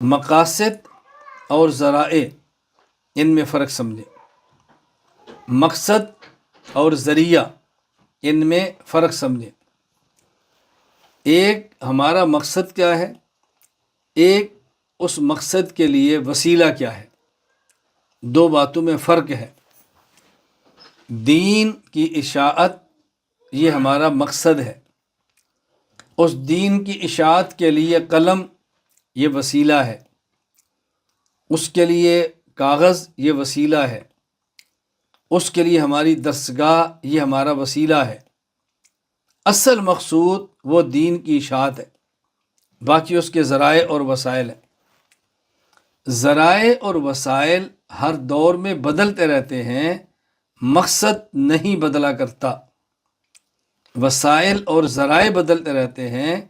مقاصد اور ذرائع، ان میں فرق سمجھیں۔ مقصد اور ذریعہ، ان میں فرق سمجھیں۔ ایک ہمارا مقصد کیا ہے، ایک اس مقصد کے لیے وسیلہ کیا ہے، دو باتوں میں فرق ہے۔ دین کی اشاعت یہ ہمارا مقصد ہے، اس دین کی اشاعت کے لیے قلم یہ وسیلہ ہے، اس کے لیے کاغذ یہ وسیلہ ہے، اس کے لیے ہماری درسگاہ یہ ہمارا وسیلہ ہے۔ اصل مقصود وہ دین کی اشاعت ہے، باقی اس کے ذرائع اور وسائل ہیں۔ ذرائع اور وسائل ہر دور میں بدلتے رہتے ہیں، مقصد نہیں بدلا کرتا۔ وسائل اور ذرائع بدلتے رہتے ہیں،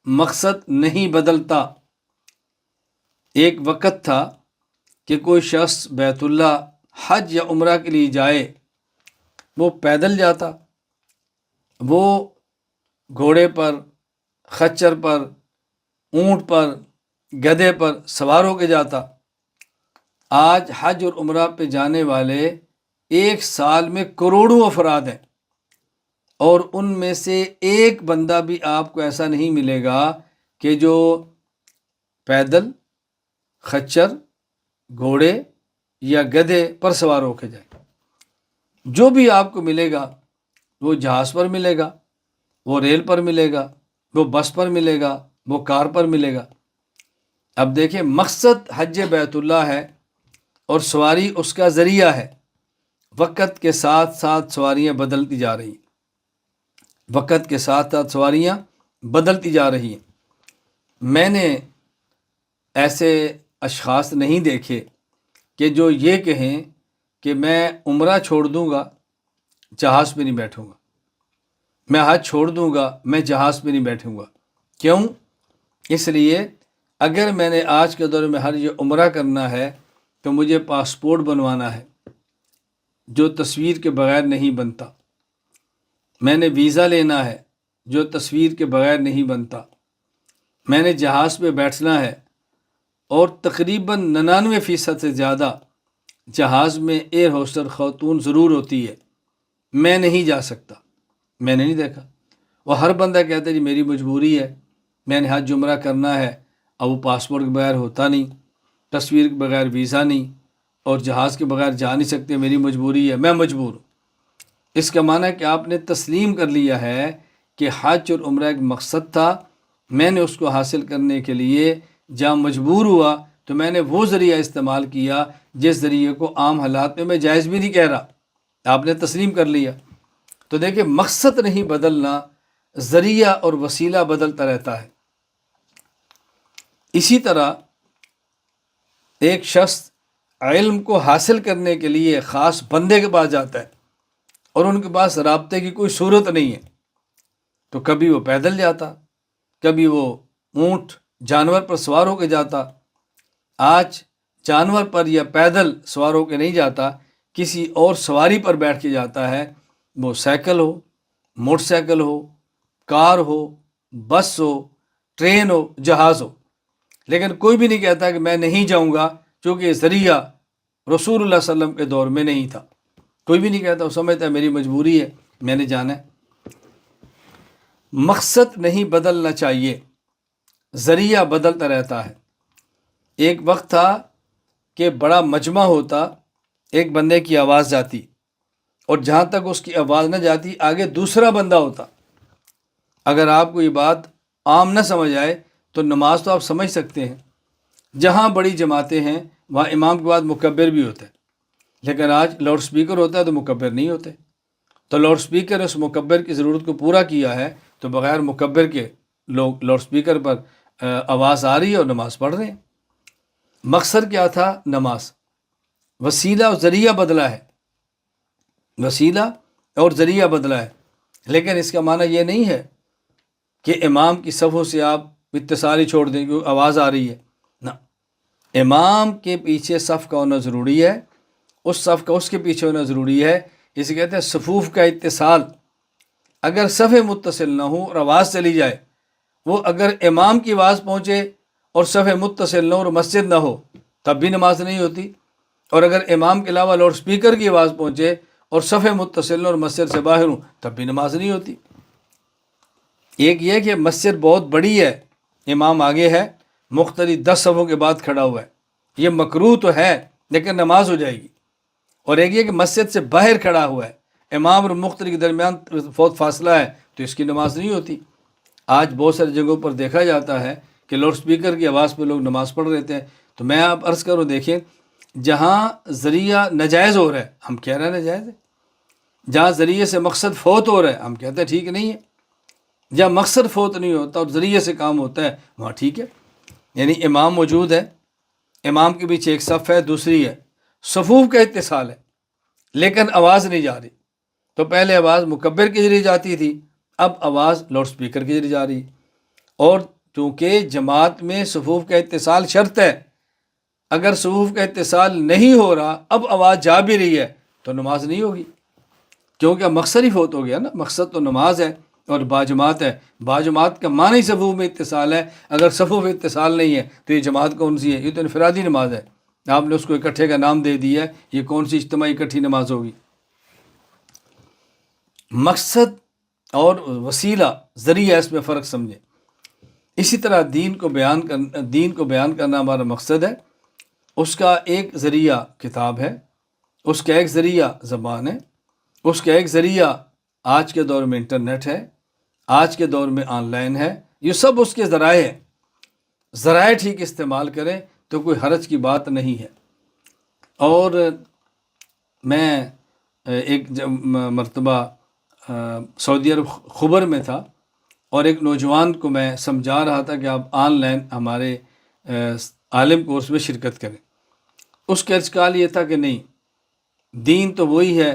مقصد نہیں بدلتا۔ ایک وقت تھا کہ کوئی شخص بیت اللہ حج یا عمرہ کے لیے جائے، وہ پیدل جاتا، وہ گھوڑے پر، خچر پر، اونٹ پر، گدھے پر سوار ہو کے جاتا۔ آج حج اور عمرہ پہ جانے والے ایک سال میں کروڑوں افراد ہیں، اور ان میں سے ایک بندہ بھی آپ کو ایسا نہیں ملے گا کہ جو پیدل، خچر، گھوڑے یا گدھے پر سوار ہو کے جائے۔ جو بھی آپ کو ملے گا وہ جہاز پر ملے گا، وہ ریل پر ملے گا، وہ بس پر ملے گا، وہ کار پر ملے گا۔ اب دیکھیں، مقصد حج بیت اللہ ہے اور سواری اس کا ذریعہ ہے۔ وقت کے ساتھ ساتھ سواریاں بدلتی جا رہی ہیں، وقت کے ساتھ ساتھ سواریاں بدلتی جا رہی ہیں۔ میں نے ایسے اشخاص نہیں دیکھے کہ جو یہ کہیں کہ میں عمرہ چھوڑ دوں گا، جہاز پہ نہیں بیٹھوں گا، میں حج چھوڑ دوں گا، میں جہاز پہ نہیں بیٹھوں گا۔ کیوں؟ اس لیے اگر میں نے آج کے دور میں حج عمرہ کرنا ہے تو مجھے پاسپورٹ بنوانا ہے، جو تصویر کے بغیر نہیں بنتا۔ میں نے ویزا لینا ہے، جو تصویر کے بغیر نہیں بنتا۔ میں نے جہاز پہ بیٹھنا ہے، اور تقریباً 99% سے زیادہ جہاز میں ایئر ہوسٹر خاتون ضرور ہوتی ہے۔ میں نہیں جا سکتا، میں نے نہیں دیکھا۔ وہ ہر بندہ کہتا ہے جی میری مجبوری ہے، میں نے حج عمرہ کرنا ہے، اب وہ پاسپورٹ کے بغیر ہوتا نہیں، تصویر کے بغیر ویزا نہیں، اور جہاز کے بغیر جا نہیں سکتے، میری مجبوری ہے، میں مجبور ہوں۔ اس کا معنی ہے کہ آپ نے تسلیم کر لیا ہے کہ حج اور عمرہ ایک مقصد تھا، میں نے اس کو حاصل کرنے کے لیے جہاں مجبور ہوا تو میں نے وہ ذریعہ استعمال کیا جس ذریعے کو عام حالات میں جائز بھی نہیں کہہ رہا۔ آپ نے تسلیم کر لیا۔ تو دیکھیں، مقصد نہیں بدلنا، ذریعہ اور وسیلہ بدلتا رہتا ہے۔ اسی طرح ایک شخص علم کو حاصل کرنے کے لیے خاص بندے کے پاس جاتا ہے اور ان کے پاس رابطے کی کوئی صورت نہیں ہے، تو کبھی وہ پیدل جاتا، کبھی وہ اونٹ جانور پر سوار ہو کے جاتا۔ آج جانور پر یا پیدل سوار ہو کے نہیں جاتا، کسی اور سواری پر بیٹھ کے جاتا ہے، وہ سائیکل ہو، موٹر سائیکل ہو، کار ہو، بس ہو، ٹرین ہو، جہاز ہو۔ لیکن کوئی بھی نہیں کہتا کہ میں نہیں جاؤں گا، چونکہ یہ ذریعہ رسول اللہ صلی اللہ علیہ وسلم کے دور میں نہیں تھا۔ کوئی بھی نہیں کہتا، وہ سمجھتا ہے میری مجبوری ہے، میں نے جانا ہے۔ مقصد نہیں بدلنا چاہیے، ذریعہ بدلتا رہتا ہے۔ ایک وقت تھا کہ بڑا مجمع ہوتا، ایک بندے کی آواز جاتی، اور جہاں تک اس کی آواز نہ جاتی آگے دوسرا بندہ ہوتا۔ اگر آپ کو یہ بات عام نہ سمجھ آئے تو نماز تو آپ سمجھ سکتے ہیں، جہاں بڑی جماعتیں ہیں وہاں امام کے بعد مکبر بھی ہوتا ہے، لیکن آج لاؤڈ سپیکر ہوتا ہے تو مکبر نہیں ہوتے۔ تو لاؤڈ سپیکر اس مکبر کی ضرورت کو پورا کیا ہے، تو بغیر مکبر کے لوگ لاؤڈ سپیکر پر آواز آ رہی ہے اور نماز پڑھ رہے ہیں۔ مقصد کیا تھا؟ نماز۔ وسیلہ اور ذریعہ بدلا ہے، وسیلہ اور ذریعہ بدلا ہے، لیکن اس کا معنی یہ نہیں ہے کہ امام کی صفوں سے آپ اتصال ہی چھوڑ دیں کیونکہ آواز آ رہی ہے۔ نہ، امام کے پیچھے صف کا ہونا ضروری ہے، اس صف کا اس کے پیچھے ہونا ضروری ہے۔ اسے کہتے ہیں صفوف کا اتصال۔ اگر صف متصل نہ ہو اور آواز چلی جائے، وہ اگر امام کی آواز پہنچے اور صف متصل نہ اور مسجد نہ ہو تب بھی نماز نہیں ہوتی، اور اگر امام کے علاوہ لاؤڈ سپیکر کی آواز پہنچے اور صف متصل نہ اور مسجد سے باہر ہوں تب بھی نماز نہیں ہوتی۔ ایک یہ کہ مسجد بہت بڑی ہے، امام آگے ہے، مختلف 10 صفوں کے بعد کھڑا ہوا ہے، یہ مکروہ تو ہے لیکن نماز ہو جائے گی۔ اور ایک یہ کہ مسجد سے باہر کھڑا ہوا ہے، امام اور مقتدی کے درمیان بہت فاصلہ ہے، تو اس کی نماز نہیں ہوتی۔ آج بہت ساری جگہوں پر دیکھا جاتا ہے کہ لاؤڈ سپیکر کی آواز پہ لوگ نماز پڑھ رہتے ہیں، تو میں آپ عرض کروں، دیکھیں جہاں ذریعہ ناجائز ہو رہا ہے ہم کہہ رہے ہیں ناجائز ہے، جہاں ذریعے سے مقصد فوت ہو رہا ہے ہم کہتے ہیں ٹھیک نہیں ہے، جہاں مقصد فوت نہیں ہوتا اور ذریعے سے کام ہوتا ہے وہاں ٹھیک ہے۔ یعنی امام موجود ہے، امام کے پیچھے ایک صف ہے، دوسری ہے، صفوف کا اتصال ہے لیکن آواز نہیں جا رہی، تو پہلے آواز مکبر کے ذریعے جاتی تھی، اب آواز لاؤڈ سپیکر کے ذریعے جا رہی ہے۔ اور چونکہ جماعت میں صفوف کا اتصال شرط ہے، اگر صفوف کا اتصال نہیں ہو رہا اب آواز جا بھی رہی ہے تو نماز نہیں ہوگی، کیونکہ مقصد ہی فوت ہو گیا نا۔ مقصد تو نماز ہے اور باجماعت ہے، باجماعت کا معنی ہی صفوف میں اتصال ہے، اگر صفوف میں اتصال نہیں ہے تو یہ جماعت کون سی ہے؟ یہ تو انفرادی نماز ہے، آپ نے اس کو اکٹھے کا نام دے دیا ہے، یہ کون سی اجتماعی اکٹھی نماز ہوگی؟ مقصد اور وسیلہ ذریعہ اس میں فرق سمجھیں۔ اسی طرح دین کو بیان کرنا ہمارا مقصد ہے، اس کا ایک ذریعہ کتاب ہے، اس کا ایک ذریعہ زبان ہے، اس کا ایک ذریعہ آج کے دور میں انٹرنیٹ ہے، آج کے دور میں آن لائن ہے، یہ سب اس کے ذرائع ہیں۔ ذرائع ٹھیک استعمال کریں تو کوئی حرج کی بات نہیں ہے۔ اور میں ایک مرتبہ سعودی عرب خبر میں تھا اور ایک نوجوان کو میں سمجھا رہا تھا کہ آپ آن لائن ہمارے عالم کورس میں شرکت کریں۔ اس کا اشکال یہ تھا کہ نہیں، دین تو وہی ہے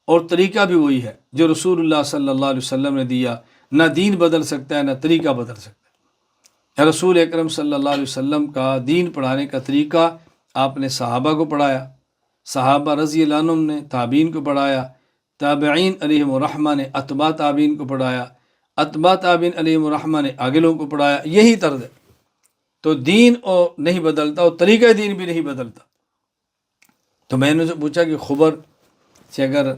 اور طریقہ بھی وہی ہے جو رسول اللہ صلی اللہ علیہ وسلم نے دیا، نہ دین بدل سکتا ہے نہ طریقہ بدل سکتا ہے۔ رسول اکرم صلی اللہ علیہ وسلم کا دین پڑھانے کا طریقہ آپ نے صحابہ کو پڑھایا، صحابہ رضی اللہ عنہم نے تابعین کو پڑھایا، تابعین علیہم الرحمہ نے اتباع تابعین کو پڑھایا، اتباع تابعین علیہم الرحمہ نے آگے لوگوں کو پڑھایا، یہی طرز ہے۔ تو دین نہیں بدلتا اور طریقہ دین بھی نہیں بدلتا۔ تو میں نے اسے پوچھا کہ خبر سے اگر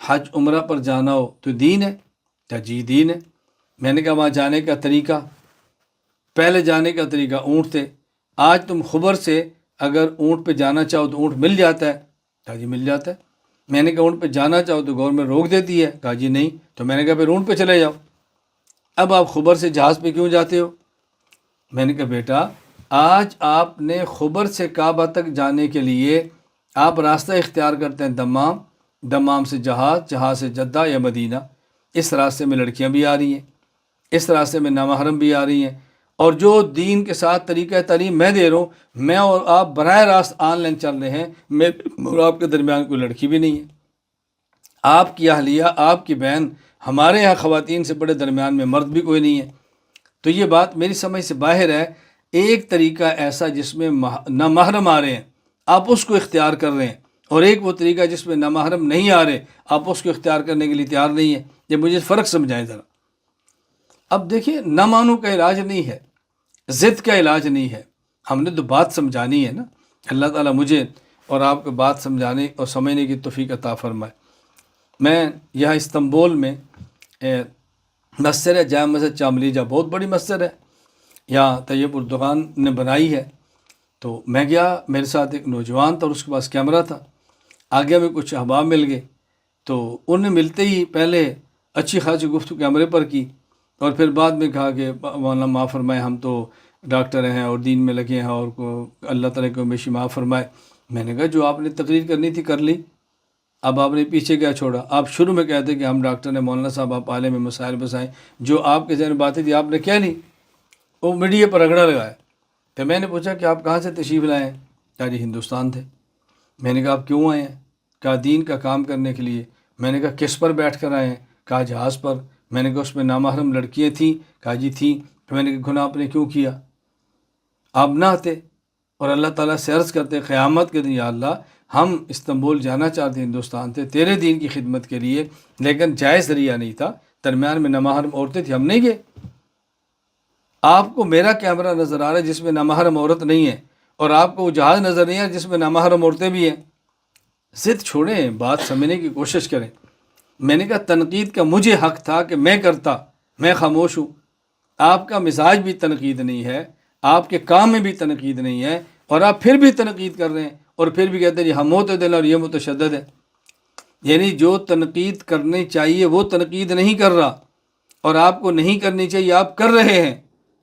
حج عمرہ پر جانا ہو تو دین ہے؟ کہا جی دین ہے۔ میں نے کہا وہاں جانے کا طریقہ، پہلے جانے کا طریقہ اونٹ تھے، آج تم خبر سے اگر اونٹ پہ جانا چاہو تو اونٹ مل جاتا ہے؟ کہا جی مل جاتا ہے۔ میں نے کہا اونٹ پہ جانا چاہو تو گورنمنٹ روک دیتی ہے؟ کہا جی نہیں۔ تو میں نے کہا پھر اونٹ پہ چلے جاؤ، اب آپ خبر سے جہاز پہ کیوں جاتے ہو؟ میں نے کہا بیٹا آج آپ نے خبر سے کعبہ تک جانے کے لیے آپ راستہ اختیار کرتے ہیں دمام، دمام سے جہاز، جہاز سے جدہ یا مدینہ، اس راستے میں لڑکیاں بھی آ رہی ہیں، اس راستے میں نامحرم بھی آ رہی ہیں، اور جو دین کے ساتھ طریقہ تعلیم میں دے رہا ہوں، میں اور آپ براہ راست آن لائن چل رہے ہیں، میں اور آپ کے درمیان کوئی لڑکی بھی نہیں ہے، آپ کی اہلیہ، آپ کی بہن، ہمارے یہاں خواتین سے بڑے درمیان میں مرد بھی کوئی نہیں ہے۔ تو یہ بات میری سمجھ سے باہر ہے۔ ایک طریقہ ایسا جس میں نامحرم آ رہے ہیں آپ اس کو اختیار کر رہے ہیں، اور ایک وہ طریقہ جس میں نامحرم نہیں آ رہے آپ اس کو اختیار کرنے کے لیے تیار نہیں ہیں۔ یہ مجھے فرق سمجھائیں ذرا۔ اب دیکھیں، نہ مانو کا علاج نہیں ہے، ضد کا علاج نہیں ہے، ہم نے تو بات سمجھانی ہے نا۔ اللہ تعالیٰ مجھے اور آپ کو بات سمجھانے اور سمجھنے کی توفیق عطا فرمائے۔ میں یہاں استنبول میں مسجد ہے، جامع مسجد چاملیجہ، بہت بڑی مسجد ہے، یہاں طیب اردغان نے بنائی ہے۔ تو میں گیا، میرے ساتھ ایک نوجوان تھا اور اس کے پاس کیمرہ تھا، آگے میں کچھ احباب مل گئے، تو ان نے ملتے ہی پہلے اچھی خاصی گفتگو کیمرے پر کی، اور پھر بعد میں کہا کہ مولانا معاف فرمائے، ہم تو ڈاکٹر ہیں اور دین میں لگے ہیں اور اللہ تعالیٰ کو ہمیشہ معاف فرمائے۔ میں نے کہا جو آپ نے تقریر کرنی تھی کر لی، اب آپ نے پیچھے کیا چھوڑا؟ آپ شروع میں کہتے کہ ہم ڈاکٹر ہیں، مولانا صاحب آپ عالم میں مسائل بسائیں، جو آپ کے ذہن میں باتیں تھی آپ نے کیا نہیں، وہ میڈیا پر رگڑا لگایا۔ تو میں نے پوچھا کہ آپ کہاں سے تشریف لائے ہیں؟ کہا جی ہندوستان تھے۔ میں نے کہا آپ کیوں آئے ہیں؟ کہا دین کا کام کرنے کے لیے۔ میں نے کہا کس پر بیٹھ کر آئے ہیں؟ کہا جہاز پر۔ میں نے کہا اس میں نامحرم لڑکیاں تھیں؟ کہا جی تھیں۔ تو میں نے کہا گناہ آپ نے کیوں کیا؟ آپ نہ آتے اور اللہ تعالیٰ سے عرض کرتے قیامت کے دن، یا اللہ ہم استنبول جانا چاہتے ہندوستان تھے تیرے دین کی خدمت کے لیے، لیکن جائز ذریعہ نہیں تھا، درمیان میں نامحرم عورتیں تھیں، ہم نہیں گئے۔ آپ کو میرا کیمرہ نظر آ رہا ہے جس میں نامحرم عورت نہیں ہے، اور آپ کو وہ جہاز نظر نہیں آ رہا جس میں نامحرم عورتیں بھی ہیں۔ ضد چھوڑیں، بات سمجھنے کی کوشش کریں۔ میں نے کہا تنقید کا مجھے حق تھا کہ میں کرتا، میں خاموش ہوں۔ آپ کا مزاج بھی تنقید نہیں ہے، آپ کے کام میں بھی تنقید نہیں ہے، اور آپ پھر بھی تنقید کر رہے ہیں، اور پھر بھی کہتے ہیں جی ہم معتدل اور یہ متشدد ہے۔ یعنی جو تنقید کرنی چاہیے وہ تنقید نہیں کر رہا، اور آپ کو نہیں کرنی چاہیے آپ کر رہے ہیں۔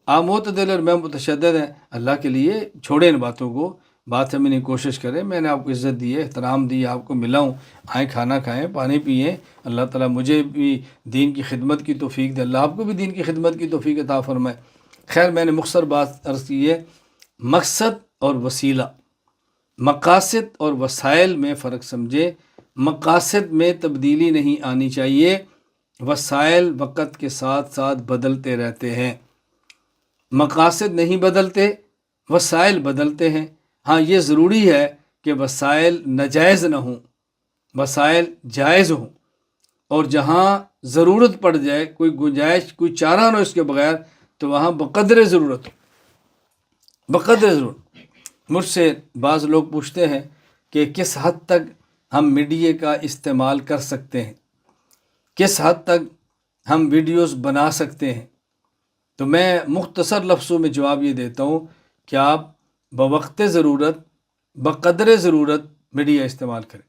آپ معتدل اور میں متشدد ہیں۔ اللہ کے لیے چھوڑیں ان باتوں کو، بات سمجھنے کی کوشش کریں۔ میں نے آپ کو عزت دی ہے، احترام دی ہے، آپ کو ملا ہوں، آئیں کھانا کھائیں، پانی پئیں۔ اللہ تعالیٰ مجھے بھی دین کی خدمت کی توفیق دے، اللہ آپ کو بھی دین کی خدمت کی توفیق عطا فرمائے۔ خیر، میں نے مختصر بات عرض کی ہے، مقصد اور وسیلہ، مقاصد اور وسائل میں فرق سمجھے۔ مقاصد میں تبدیلی نہیں آنی چاہیے، وسائل وقت کے ساتھ ساتھ بدلتے رہتے ہیں۔ مقاصد نہیں بدلتے، وسائل بدلتے ہیں۔ ہاں یہ ضروری ہے کہ وسائل ناجائز نہ ہوں، وسائل جائز ہوں، اور جہاں ضرورت پڑ جائے، کوئی گنجائش، کوئی چارہ نہ ہو اس کے بغیر، تو وہاں بقدر ضرورت ہو، بقدر ضرورت۔ مجھ سے بعض لوگ پوچھتے ہیں کہ کس حد تک ہم میڈیا کا استعمال کر سکتے ہیں، کس حد تک ہم ویڈیوز بنا سکتے ہیں۔ تو میں مختصر لفظوں میں جواب یہ دیتا ہوں کہ آپ بوقت ضرورت، بقدر ضرورت میڈیا استعمال کریں۔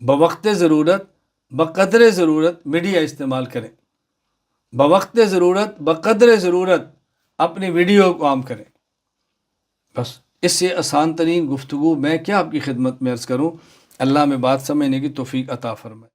بوقت ضرورت، بقدر ضرورت میڈیا استعمال کریں۔ بوقت ضرورت، بقدر ضرورت اپنی ویڈیو کو عام کریں۔ بس اس سے آسان ترین گفتگو میں کیا آپ کی خدمت میں عرض کروں۔ اللہ میں بات سمجھنے کی توفیق عطا فرمائے۔